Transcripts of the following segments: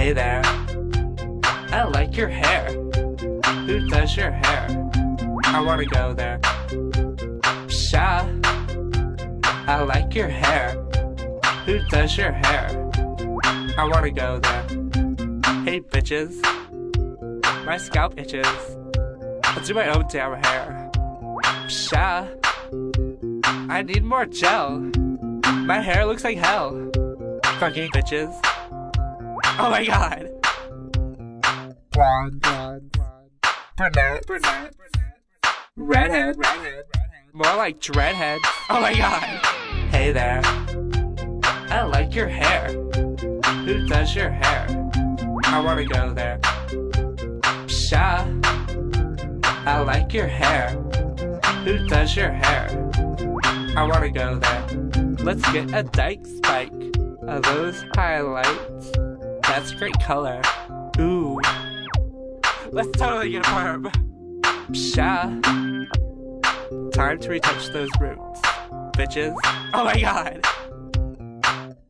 Hey there, I like your hair. Who does your hair? I wanna go there. Psha, I like your hair. Who does your hair? I wanna go there. Hey bitches, my scalp itches. I'll do my own damn hair. Psha, I need more gel. My hair looks like hell. Fucking bitches. Oh my god. Blonde, brunette, redhead, More like dreadhead. Oh my god. Hey there, I like your hair. Who does your hair? I wanna go there. Psha, I like your hair. Who does your hair? I wanna go there. Let's get a dyke spike. Are those highlights? That's great color. Ooh. Let's totally get a perm. Psha. Time to retouch those roots. Bitches. Oh my god.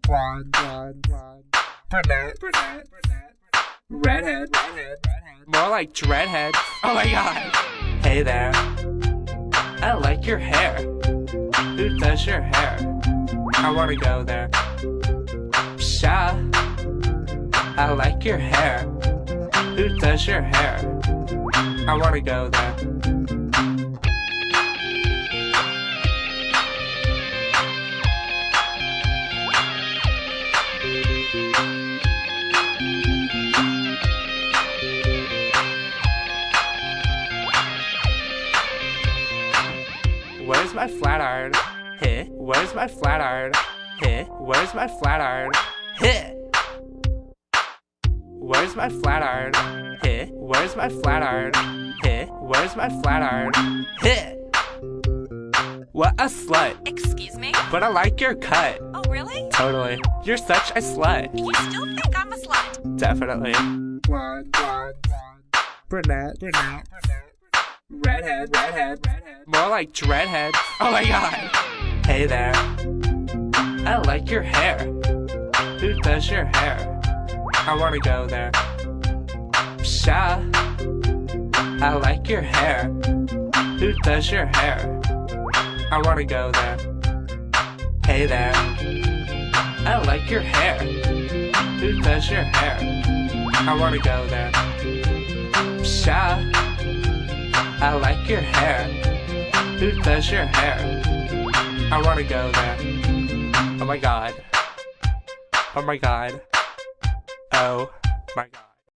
blonde, brunette, redhead, More like dreadhead. Oh my god. Hey there, I like your hair. Who does your hair? I wanna go there. Psha, I like your hair. Who does your hair? I wanna go there. Where's my flat iron? Hit. Where's my flat iron? Hit. Where's my flat iron? Hit. Where's my flat iron? Hit. Where's my flat iron? Hit. Where's my flat iron? Hit. What a slut. Excuse me? But I like your cut. Oh, really? Totally. You're such a slut. You still think I'm a slut? Definitely. blonde, brunette, redhead, More like dreadhead. Oh my god. Hey there, I like your hair. Who does your hair? I wanna go there. Psha, I like your hair. Who does your hair? I wanna go there. Hey there, I like your hair. Who does your hair? I wanna go there. Psha, I like your hair. Who does your hair? I wanna go there. Oh my god. Oh my god. Oh my god.